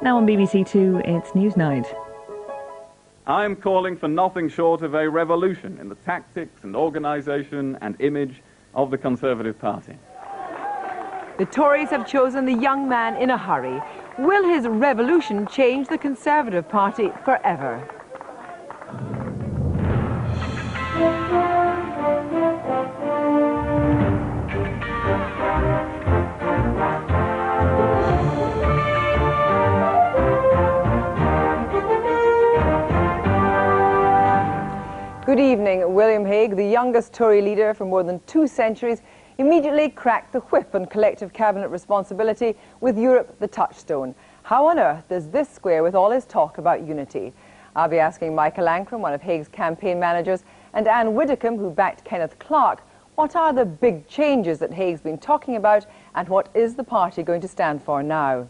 Now on BBC Two, it's Newsnight. I'm calling for nothing short of a revolution in the tactics and organisation and image of the Conservative Party. The Tories have chosen the young man in a hurry. Will his revolution change the Conservative Party forever? Good evening. William Hague, the youngest Tory leader for more than 2 centuries, immediately cracked the whip on collective cabinet responsibility with Europe the touchstone. How on earth does this square with all his talk about unity? I'll be asking Michael Ancram, one of Hague's campaign managers, and Anne Widdecombe, who backed Kenneth Clarke, what are the big changes that Hague's been talking about, and what is the party going to stand for now?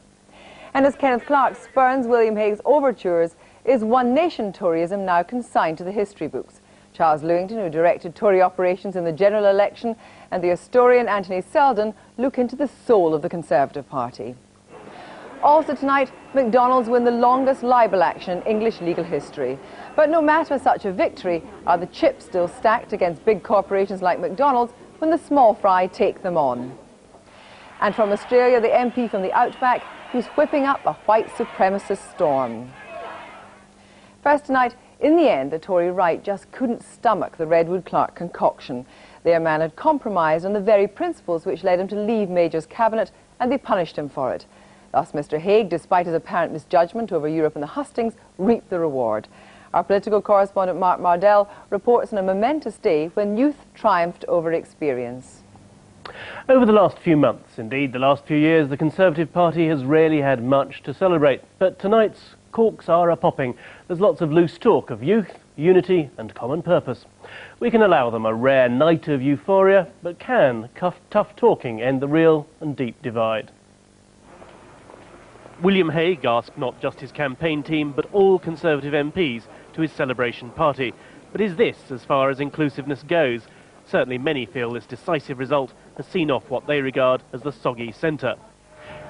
And as Kenneth Clarke spurns William Hague's overtures, is One Nation Toryism now consigned to the history books? Charles Lewington, who directed Tory operations in the general election, and the historian Anthony Seldon look into the soul of the Conservative Party. Also tonight, McDonald's win the longest libel action in English legal history. But no matter such a victory, are the chips still stacked against big corporations like McDonald's when the small fry take them on? And from Australia, the MP from the Outback, who's whipping up a white supremacist storm. First tonight, in the end, the Tory right just couldn't stomach the Redwood Clark concoction. Their man had compromised on the very principles which led him to leave Major's cabinet, and they punished him for it. Thus, Mr. Hague, despite his apparent misjudgment over Europe and the hustings, reaped the reward. Our political correspondent Mark Mardell reports on a momentous day when youth triumphed over experience. Over the last few months, indeed the last few years, the Conservative Party has rarely had much to celebrate. But tonight's corks are a-popping. There's lots of loose talk of youth, unity and common purpose. We can allow them a rare night of euphoria, but can tough talking end the real and deep divide? William Hague asked not just his campaign team, but all Conservative MPs to his celebration party. But is this as far as inclusiveness goes? Certainly many feel this decisive result has seen off what they regard as the soggy centre.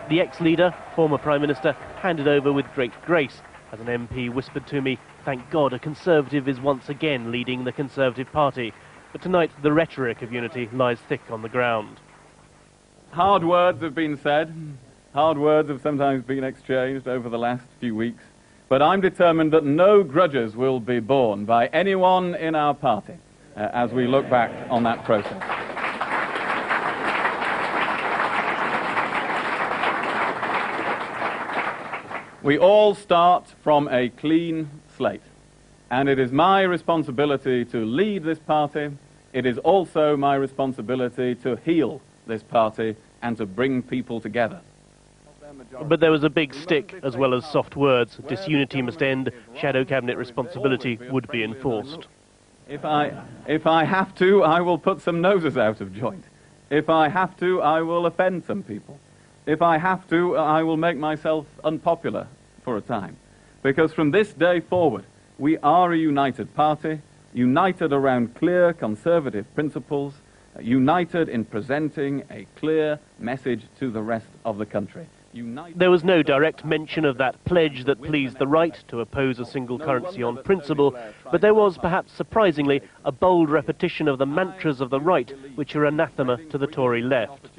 The ex-leader, former Prime Minister, handed over with great grace. As an MP whispered to me, "Thank God a Conservative is once again leading the Conservative Party." But tonight the rhetoric of unity lies thick on the ground. Hard words have been said. Hard words have sometimes been exchanged over the last few weeks. But I'm determined that no grudges will be borne by anyone in our party as we look back on that process. We all start from a clean slate, and it is my responsibility to lead this party. It is also my responsibility to heal this party and to bring people together. But there was a big stick as well as soft words. Disunity must end, shadow cabinet responsibility would be enforced. If I have to, I will put some noses out of joint. If I have to, I will offend some people. If I have to, I will make myself unpopular for a time. Because from this day forward, we are a united party, united around clear Conservative principles, united in presenting a clear message to the rest of the country. There was no direct mention of that pledge that pleased the right to oppose a single currency on principle, but there was, perhaps surprisingly, a bold repetition of the mantras of the right, which are anathema to the Tory left.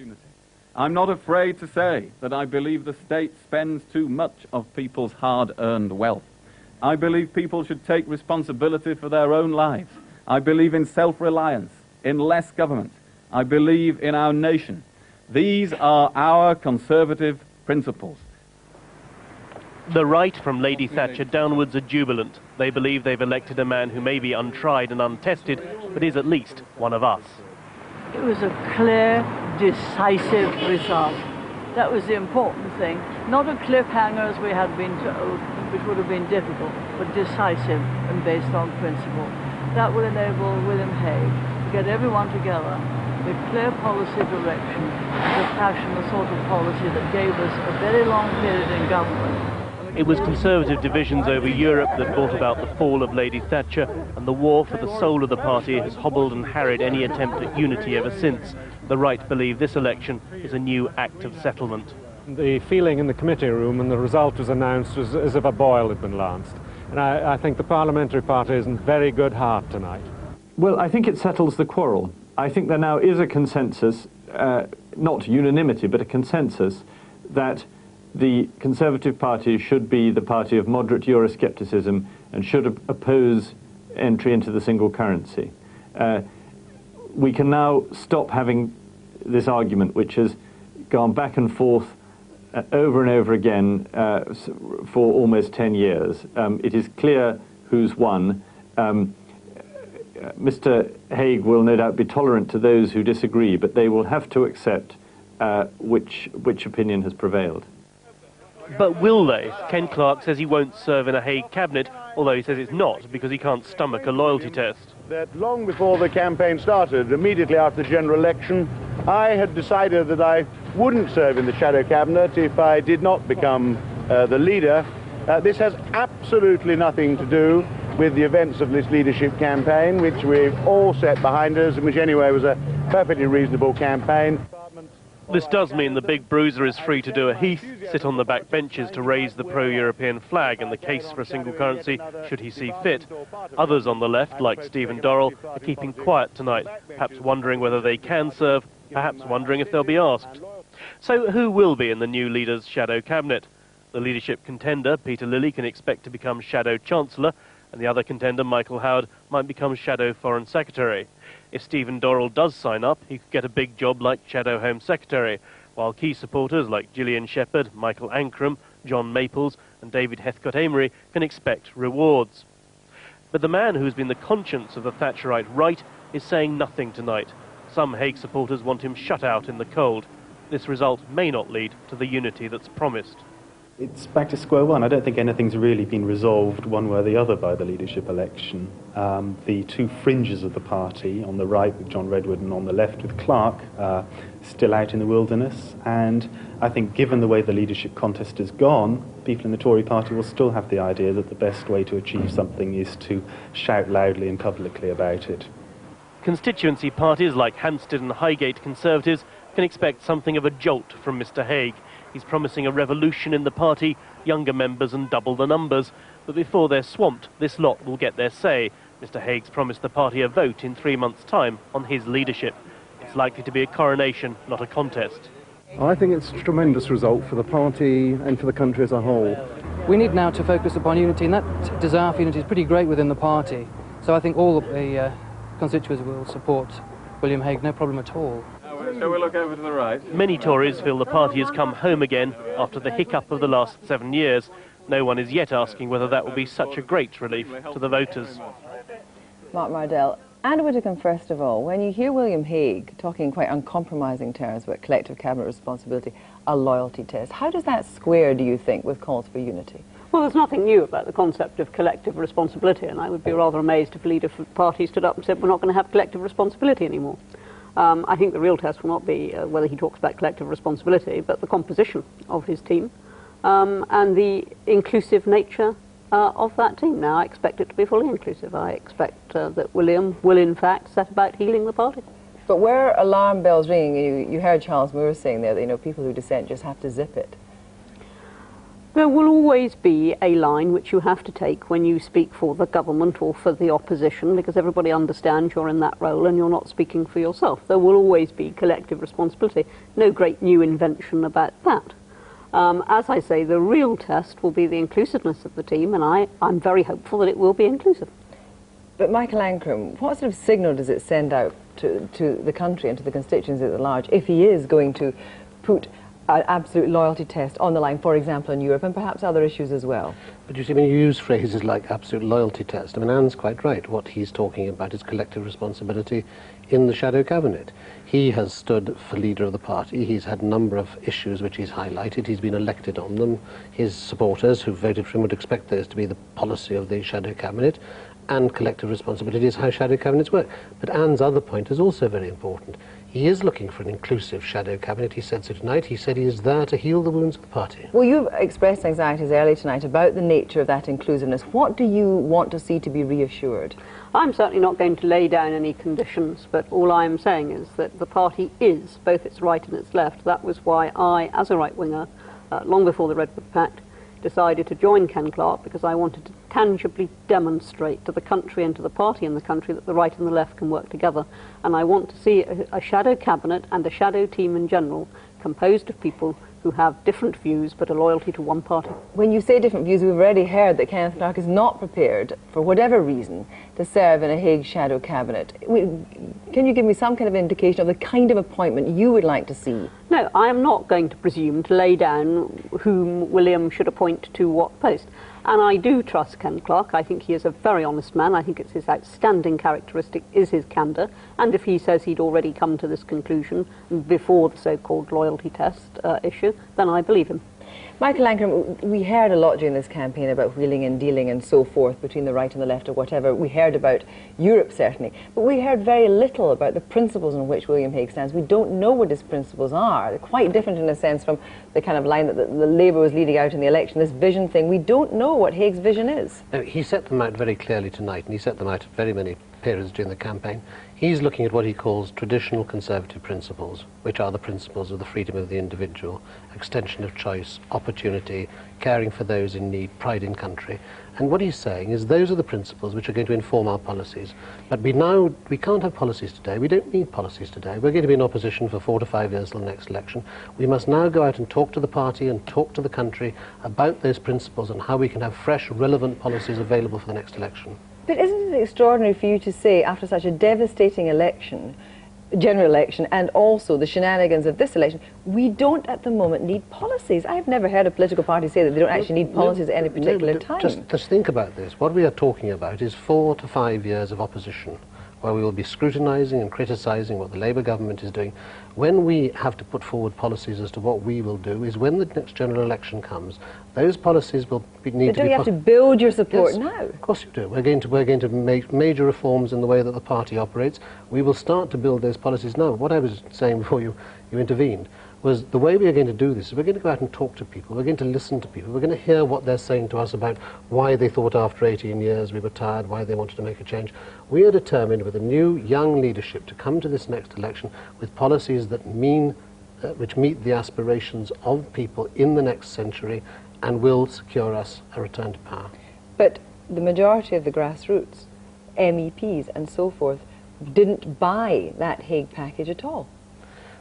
I'm not afraid to say that I believe the state spends too much of people's hard-earned wealth. I believe people should take responsibility for their own lives. I believe in self-reliance, in less government. I believe in our nation. These are our Conservative principles. The right, from Lady Thatcher downwards, are jubilant. They believe they've elected a man who may be untried and untested, but is at least one of us. It was a clear, decisive result. That was the important thing. Not a cliffhanger as we had been told, which would have been difficult, but decisive and based on principle. That will enable William Hague to get everyone together with clear policy direction, the passion, the sort of policy that gave us a very long period in government. It was Conservative divisions over Europe that brought about the fall of Lady Thatcher, and the war for the soul of the party has hobbled and harried any attempt at unity ever since. The right believe this election is a new act of settlement. The feeling in the committee room when the result was announced was as if a boil had been lanced. And I think the parliamentary party is in very good heart tonight. Well, I think it settles the quarrel. I think there now is a consensus, not unanimity, but a consensus that the Conservative Party should be the party of moderate Euroscepticism and should oppose entry into the single currency. We can now stop having this argument, which has gone back and forth over and over again for almost 10 years. It is clear who's won. Mr. Hague will no doubt be tolerant to those who disagree, but they will have to accept which opinion has prevailed. But will they? Ken Clarke says he won't serve in a Hague cabinet, although he says it's not because he can't stomach a loyalty test. That long before the campaign started, immediately after the general election, I had decided that I wouldn't serve in the shadow cabinet if I did not become the leader. This has absolutely nothing to do with the events of this leadership campaign, which we've all set behind us, and which anyway was a perfectly reasonable campaign. This does mean the big bruiser is free to do a Heath, sit on the back benches to raise the pro-European flag and the case for a single currency should he see fit. Others on the left, like Stephen Dorrell, are keeping quiet tonight, perhaps wondering whether they can serve, perhaps wondering if they'll be asked. So who will be in the new leader's shadow cabinet? The leadership contender, Peter Lilly, can expect to become shadow chancellor, and the other contender, Michael Howard, might become shadow foreign secretary. If Stephen Dorrell does sign up, he could get a big job like shadow home secretary, while key supporters like Gillian Shepherd, Michael Ancram, John Maples and David Heathcote-Amery can expect rewards. But the man who's been the conscience of the Thatcherite right is saying nothing tonight. Some Hague supporters want him shut out in the cold. This result may not lead to the unity that's promised. It's back to square one. I don't think anything's really been resolved one way or the other by the leadership election. The two fringes of the party, on the right with John Redwood and on the left with Clarke, still out in the wilderness. And I think given the way the leadership contest has gone, people in the Tory party will still have the idea that the best way to achieve something is to shout loudly and publicly about it. Constituency parties like Hampstead and Highgate Conservatives can expect something of a jolt from Mr. Hague. He's promising a revolution in the party, younger members and double the numbers. But before they're swamped, this lot will get their say. Mr. Hague's promised the party a vote in 3 months' time on his leadership. It's likely to be a coronation, not a contest. I think it's a tremendous result for the party and for the country as a whole. We need now to focus upon unity, and that desire for unity is pretty great within the party. So I think all of the constituents will support William Hague, no problem at all. Shall we look over to the right? Many Tories feel the party has come home again after the hiccup of the last 7 years. No one is yet asking whether that will be such a great relief to the voters. Mark Mardell, and Widdecombe, first of all, when you hear William Hague talking in quite uncompromising terms about collective cabinet responsibility, a loyalty test, how does that square, do you think, with calls for unity? Well, there's nothing new about the concept of collective responsibility, and I would be rather amazed if a leader of the party stood up and said, we're not going to have collective responsibility anymore. I think the real test will not be whether he talks about collective responsibility, but the composition of his team and the inclusive nature of that team. Now, I expect it to be fully inclusive. I expect that William will, in fact, set about healing the party. But where alarm bells ringing, you heard Charles Moore saying there that people who dissent just have to zip it. There will always be a line which you have to take when you speak for the government or for the opposition, because everybody understands you're in that role and you're not speaking for yourself. There will always be collective responsibility. No great new invention about that. As I say, the real test will be the inclusiveness of the team, and I'm very hopeful that it will be inclusive. But Michael Ancram, what sort of signal does it send out to the country and to the constituents at large if he is going to put an absolute loyalty test on the line, for example, in Europe, and perhaps other issues as well? But you see, when you use phrases like absolute loyalty test, I mean, Anne's quite right. What he's talking about is collective responsibility in the shadow cabinet. He has stood for leader of the party. He's had a number of issues which he's highlighted. He's been elected on them. His supporters who voted for him would expect those to be the policy of the shadow cabinet. and collective responsibility is how shadow cabinets work. But Anne's other point is also very important. He is looking for an inclusive shadow cabinet. He said so tonight. He said he is there to heal the wounds of the party. Well, you've expressed anxieties early tonight about the nature of that inclusiveness. What do you want to see to be reassured? I'm certainly not going to lay down any conditions, but all I'm saying is that the party is both its right and its left. That was why I, as a right-winger, long before the Redwood Pact, decided to join Ken Clarke, because I wanted to tangibly demonstrate to the country and to the party in the country that the right and the left can work together. And I want to see a shadow cabinet and a shadow team in general composed of people who have different views but a loyalty to one party. When you say different views, we've already heard that Kenneth Clarke is not prepared, for whatever reason, to serve in a Hague shadow cabinet. Can you give me some kind of indication of the kind of appointment you would like to see? No, I am not going to presume to lay down whom William should appoint to what post. And I do trust Ken Clarke. I think he is a very honest man. I think it's his outstanding characteristic is his candour. And if he says he'd already come to this conclusion before the so-called loyalty test issue, then I believe him. Michael Ancram, we heard a lot during this campaign about wheeling and dealing and so forth between the right and the left or whatever. We heard about Europe, certainly. But we heard very little about the principles on which William Hague stands. We don't know what his principles are. They're quite different in a sense from the kind of line that the Labour was leading out in the election, this vision thing. We don't know what Hague's vision is. No, he set them out very clearly tonight, and he set them out at very many periods during the campaign. He's looking at what he calls traditional conservative principles, which are the principles of the freedom of the individual, extension of choice, opportunity, caring for those in need, pride in country. And what he's saying is those are the principles which are going to inform our policies. But we can't have policies today. We don't need policies today. We're going to be in opposition for 4 to 5 years till the next election. We must now go out and talk to the party and talk to the country about those principles and how we can have fresh, relevant policies available for the next election. But isn't it extraordinary for you to say, after such a devastating election, general election, and also the shenanigans of this election, we don't at the moment need policies? I've never heard a political party say that they don't actually need policies at any particular time. Just think about this. What we are talking about is 4 to 5 years of opposition, where we will be scrutinising and criticising what the Labour government is doing. When we have to put forward policies as to what we will do is when the next general election comes. Those policies will need to be... But do you have to build your support now? Of course you do. We're going to make major reforms in the way that the party operates. We will start to build those policies now. What I was saying before you intervened was the way we are going to do this is we're going to go out and talk to people. We're going to listen to people. We're going to hear what they're saying to us about why they thought after 18 years we were tired, why they wanted to make a change. We are determined with a new young leadership to come to this next election with policies that which meet the aspirations of people in the next century and will secure us a return to power. But the majority of the grassroots, MEPs and so forth, didn't buy that Hague package at all.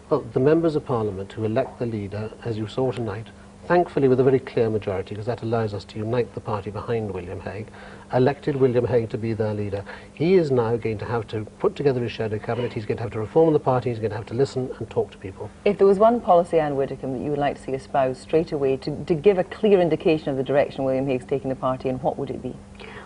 Well, the members of Parliament who elect the leader, as you saw tonight, thankfully with a very clear majority, because that allows us to unite the party behind William Hague, elected William Hague to be their leader. He is now going to have to put together his shadow cabinet. He's going to have to reform the party. He's going to have to listen and talk to people. If there was one policy, Anne Widdecombe, that you would like to see espoused straight away to give a clear indication of the direction William Hague's taking the party, and what would it be?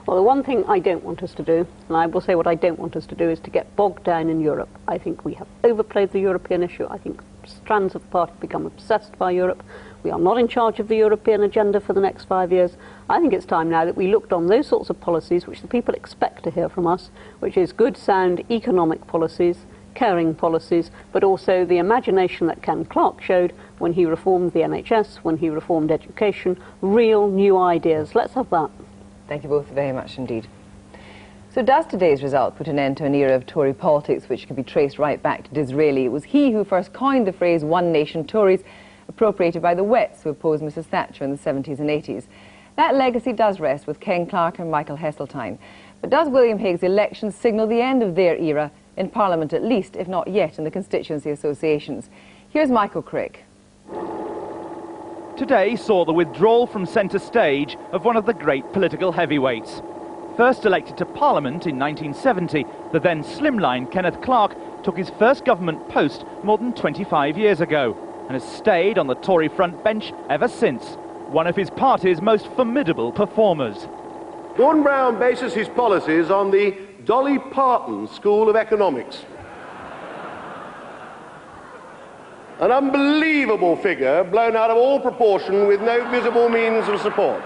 Well, the one thing I don't want us to do, and I will say what I don't want us to do, is to get bogged down in Europe. I think we have overplayed the European issue. I think strands of the party become obsessed by Europe. We are not in charge of the European agenda for the next 5 years. I think it's time now that we looked on those sorts of policies which the people expect to hear from us, which is good, sound economic policies, caring policies, but also the imagination that Ken Clarke showed when he reformed the NHS, when he reformed education, real new ideas. Let's have that. Thank you both very much indeed. So does today's result put an end to an era of Tory politics which can be traced right back to Disraeli? It was he who first coined the phrase "one nation Tories," appropriated by the Wets who opposed Mrs Thatcher in the 70s and 80s. That legacy does rest with Ken Clarke and Michael Heseltine. But does William Hague's election signal the end of their era, in Parliament at least, if not yet in the constituency associations? Here's Michael Crick. Today saw the withdrawal from centre stage of one of the great political heavyweights. First elected to Parliament in 1970, the then slimline Kenneth Clarke took his first government post more than 25 years ago and has stayed on the Tory front bench ever since, one of his party's most formidable performers. Gordon Brown bases his policies on the Dolly Parton School of Economics. An unbelievable figure blown out of all proportion with no visible means of support.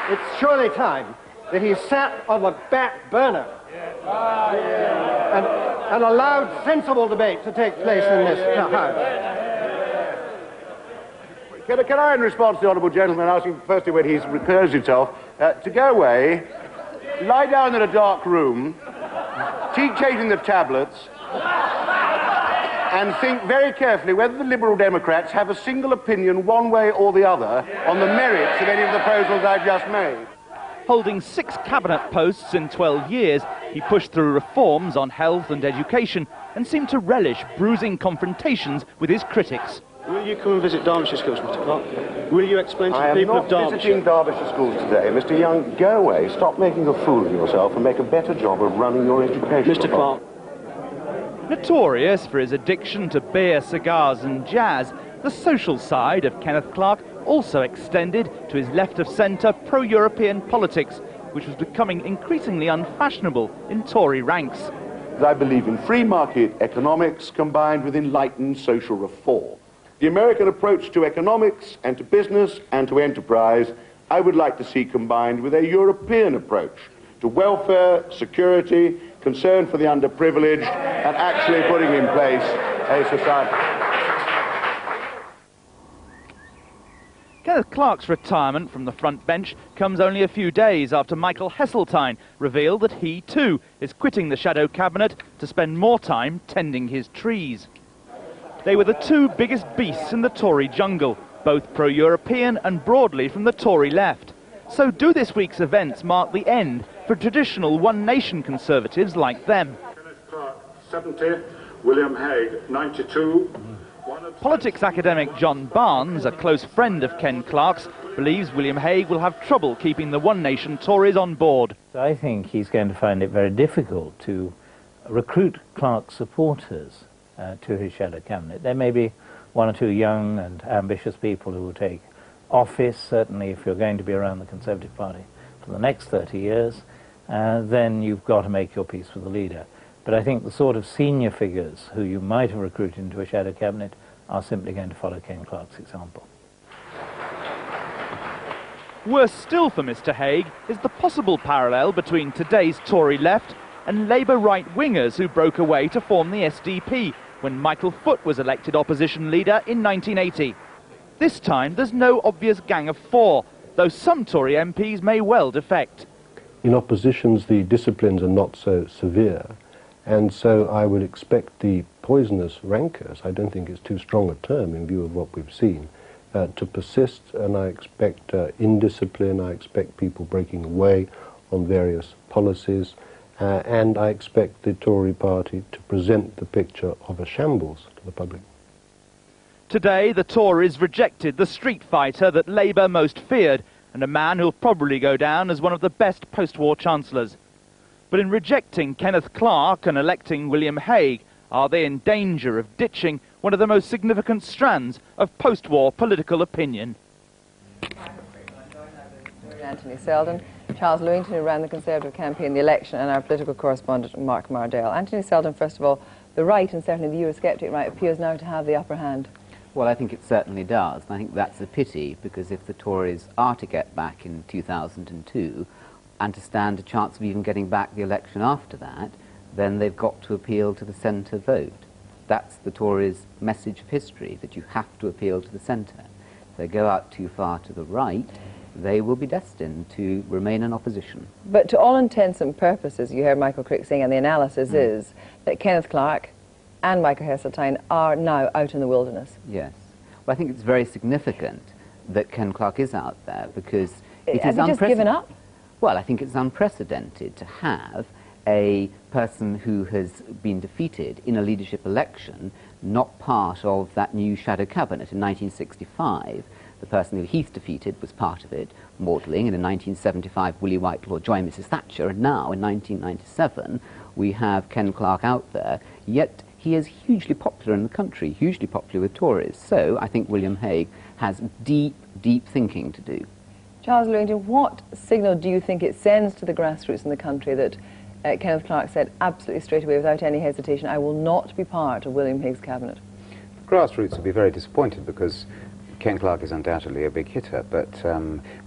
It's surely time that he sat on the back burner and allowed sensible debate to take place in this House. Can I, in response to the honourable gentleman, ask him firstly when he's recurs himself, to go away, lie down in a dark room, keep changing the tablets, and think very carefully whether the Liberal Democrats have a single opinion one way or the other on the merits of any of the proposals I've just made. Holding 6 cabinet posts in 12 years, he pushed through reforms on health and education and seemed to relish bruising confrontations with his critics. Will you come and visit Derbyshire schools, Mr. Clarke? Will you explain to the people of Derbyshire? I am not visiting Derbyshire schools today. Mr. Young, go away, stop making a fool of yourself and make a better job of running your education. Mr. Clarke. Notorious for his addiction to beer, cigars and jazz, the social side of Kenneth Clarke also extended to his left-of-centre pro-European politics, which was becoming increasingly unfashionable in Tory ranks. I believe in free market economics combined with enlightened social reform. The American approach to economics and to business and to enterprise, I would like to see combined with a European approach to welfare, security, concern for the underprivileged, and actually putting in place a society. Kenneth Clarke's retirement from the front bench comes only a few days after Michael Heseltine revealed that he too is quitting the shadow cabinet to spend more time tending his trees. They were the 2 biggest beasts in the Tory jungle, both pro-European and broadly from the Tory left. So do this week's events mark the end for traditional one-nation Conservatives like them? Kenneth Clarke, 70, William Hague, 92. Politics academic John Barnes, a close friend of Ken Clarke's, believes William Hague will have trouble keeping the one-nation Tories on board. I think he's going to find it very difficult to recruit Clarke's supporters to his shadow cabinet. There may be 1 or 2 young and ambitious people who will take office, certainly if you're going to be around the Conservative Party for the next 30 years, then you've got to make your peace with the leader. But I think the sort of senior figures who you might have recruited into a shadow cabinet are simply going to follow Ken Clarke's example. Worse still for Mr. Hague is the possible parallel between today's Tory left and Labour right-wingers who broke away to form the SDP when Michael Foot was elected opposition leader in 1980. This time there's no obvious gang of 4, though some Tory MPs may well defect. In oppositions the disciplines are not so severe, and so I would expect the poisonous rancours, I don't think it's too strong a term in view of what we've seen, to persist, and I expect indiscipline, I expect people breaking away on various policies, and I expect the Tory party to present the picture of a shambles to the public. Today, the Tories rejected the street fighter that Labour most feared, and a man who'll probably go down as one of the best post-war chancellors. But in rejecting Kenneth Clarke and electing William Hague, are they in danger of ditching one of the most significant strands of post-war political opinion? Anthony Seldon, Charles Lewington, who ran the Conservative campaign in the election, and our political correspondent, Mark Mardell. Anthony Seldon, first of all, the right, and certainly the Eurosceptic right, appears now to have the upper hand. Well, I think it certainly does, and I think that's a pity, because if the Tories are to get back in 2002, and to stand a chance of even getting back the election after that, then they've got to appeal to the centre vote. That's the Tories' message of history, that you have to appeal to the centre. If they go out too far to the right, they will be destined to remain in opposition. But to all intents and purposes, you heard Michael Crick saying, and the analysis is that Kenneth Clarke and Michael Heseltine are now out in the wilderness. Yes. Well, I think it's very significant that Ken Clarke is out there, because it is unprecedented. Have you just given up? Well, I think it's unprecedented to have a person who has been defeated in a leadership election not part of that new shadow cabinet. In 1965, the person who Heath defeated was part of it, Maudling, and in 1975, Willie Whitelaw joined Mrs. Thatcher, and now, in 1997, we have Ken Clarke out there, yet he is hugely popular in the country, hugely popular with Tories. So I think William Hague has deep, deep thinking to do. Charles Lewington, what signal do you think it sends to the grassroots in the country that Kenneth Clarke said absolutely straight away, without any hesitation, I will not be part of William Hague's cabinet? The grassroots will be very disappointed, because Ken Clarke is undoubtedly a big hitter, but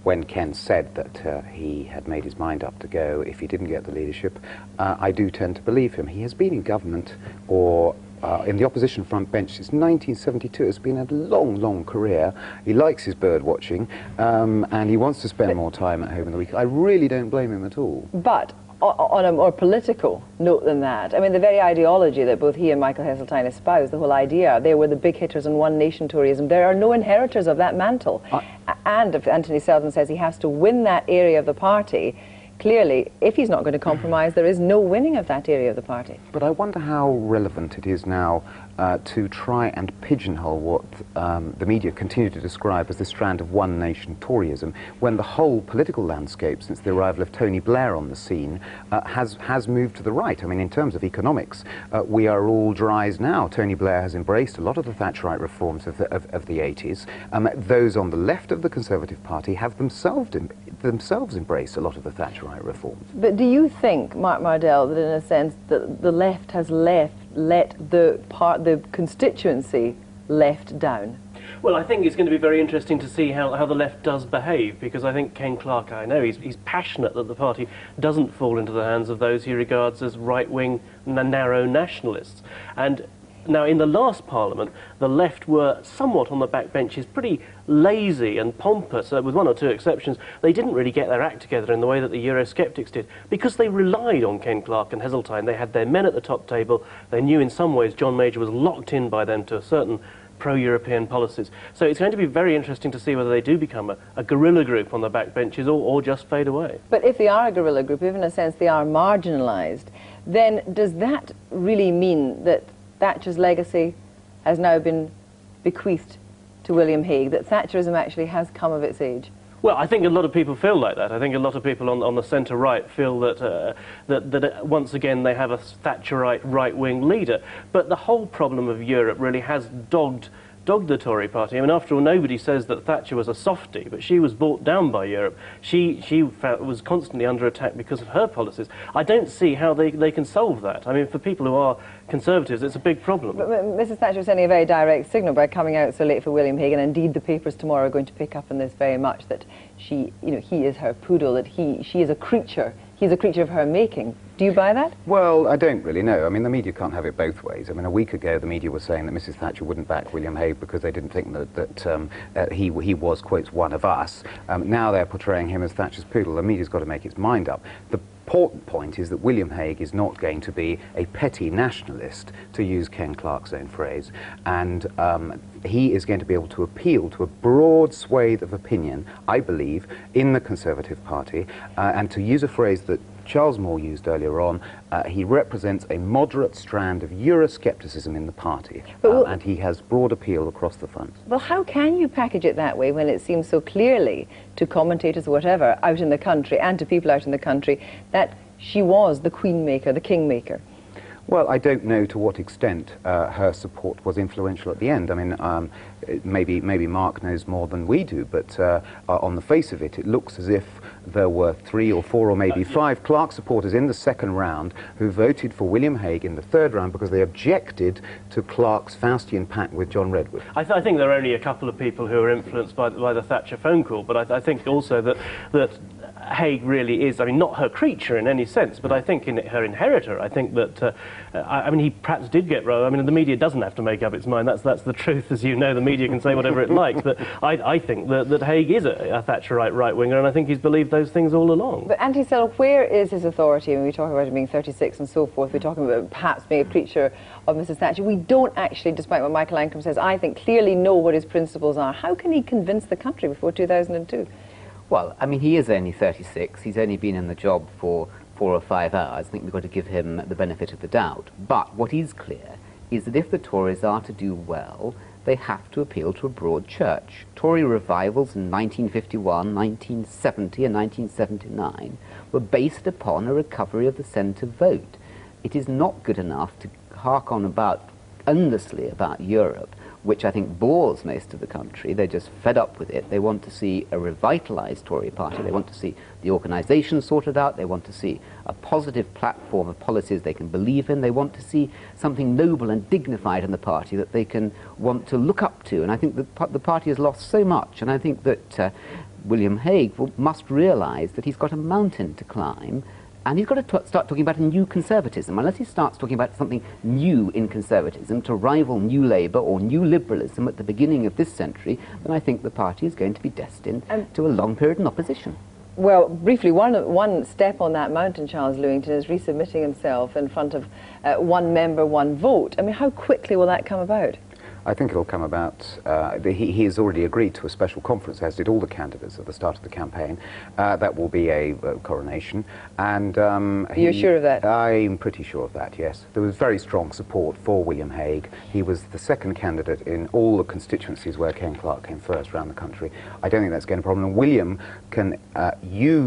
when Ken said that he had made his mind up to go if he didn't get the leadership, I do tend to believe him. He has been in government or in the opposition front bench since 1972. It's been a long, long career. He likes his bird watching, and he wants to spend more time at home in the week. I really don't blame him at all. But on a more political note than that, I mean, the very ideology that both he and Michael Heseltine espoused, the whole idea, they were the big hitters in one nation Toryism, there are no inheritors of that mantle. And if Anthony Seldon says he has to win that area of the party, clearly, if he's not going to compromise, there is no winning of that area of the party. But I wonder how relevant it is now to try and pigeonhole what the media continue to describe as the strand of one nation Toryism, when the whole political landscape since the arrival of Tony Blair on the scene has moved to the right. I mean, in terms of economics, we are all dries now. Tony Blair has embraced a lot of the Thatcherite reforms of the 80s. Those on the left of the Conservative Party have themselves embraced a lot of the Thatcherite reforms. But do you think, Mark Mardell, that in a sense that the left has let the constituency left down? Well, I think it's going to be very interesting to see how the left does behave, because I think Ken Clarke, I know, he's passionate that the party doesn't fall into the hands of those he regards as right-wing, narrow nationalists. And now, in the last Parliament, the left were somewhat on the backbenches, pretty lazy and pompous, with one or two exceptions. They didn't really get their act together in the way that the Eurosceptics did, because they relied on Ken Clarke and Heseltine. They had their men at the top table. They knew in some ways John Major was locked in by them to a certain pro-European policies. So it's going to be very interesting to see whether they do become a guerrilla group on the backbenches or just fade away. But if they are a guerrilla group, if in a sense they are marginalised, then does that really mean that Thatcher's legacy has now been bequeathed to William Hague, that Thatcherism actually has come of its age? Well, I think a lot of people feel like that. I think a lot of people on the centre-right feel that, that once again they have a Thatcherite right-wing leader. But the whole problem of Europe really has dogged the Tory party. I mean, after all, nobody says that Thatcher was a softie, but she was brought down by Europe. She was constantly under attack because of her policies. I don't see how they can solve that. I mean, for people who are Conservatives, it's a big problem. But Mrs Thatcher is sending a very direct signal by coming out so late for William Hague, and indeed the papers tomorrow are going to pick up on this very much, that he is her poodle, that she is a creature. He's a creature of her making. Do you buy that? Well, I don't really know. I mean, the media can't have it both ways. I mean, a week ago, the media was saying that Mrs Thatcher wouldn't back William Hague because they didn't think that he was, quotes, one of us. Now they're portraying him as Thatcher's poodle. The media's got to make its mind up. The important point is that William Hague is not going to be a petty nationalist, to use Ken Clarke's own phrase, and he is going to be able to appeal to a broad swathe of opinion, I believe, in the Conservative Party, and to use a phrase that Charles Moore used earlier on, he represents a moderate strand of Euroscepticism in the party, and he has broad appeal across the front. Well, how can you package it that way when it seems so clearly to commentators or whatever out in the country and to people out in the country that she was the queen maker, the king maker? Well, I don't know to what extent her support was influential at the end. I mean, maybe Mark knows more than we do, but on the face of it, it looks as if there were 3 or 4 or maybe 5 Clarke supporters in the second round who voted for William Hague in the third round because they objected to Clarke's Faustian pact with John Redwood. I think there are only a couple of people who are influenced by the Thatcher phone call, but I think also that Hague really is, I mean, not her creature in any sense, but I think her inheritor. I think that, I mean, he perhaps did get wrong. I mean, the media doesn't have to make up its mind. That's the truth, as you know. The media can say whatever it likes, but I think that Hague is a Thatcherite right-winger, and I think he's believed those things all along. But Anthony Seldon, where is his authority when we talk about him being 36 and so forth? We're talking about perhaps being a creature of Mrs Thatcher. We don't actually, despite what Michael Ancram says, I think, clearly know what his principles are. How can he convince the country before 2002? Well, I mean, he is only 36. He's only been in the job for 4 or 5 hours. I think we've got to give him the benefit of the doubt. But what is clear is that if the Tories are to do well, they have to appeal to a broad church. Tory revivals in 1951, 1970 and 1979 were based upon a recovery of the centre vote. It is not good enough to hark on about endlessly about Europe which I think bores most of the country. They're just fed up with it. They want to see a revitalised Tory party. They want to see the organisation sorted out. They want to see a positive platform of policies they can believe in. They want to see something noble and dignified in the party that they can want to look up to. And I think that the party has lost so much. And I think that William Hague must realise that he's got a mountain to climb. And he's got to start talking about a new conservatism. Unless he starts talking about something new in conservatism to rival New Labour or New Liberalism at the beginning of this century, then I think the party is going to be destined to a long period in opposition. Well, briefly, one step on that mountain, Charles Lewington, is resubmitting himself in front of one member, one vote. I mean, how quickly will that come about? I think it'll come about. He has already agreed to a special conference, as did all the candidates at the start of the campaign. That will be a coronation. And you're sure of that? I'm pretty sure of that, yes. There was very strong support for William Hague. He was the second candidate in all the constituencies where Ken Clarke came first around the country. I don't think that's going to be a problem. And William can use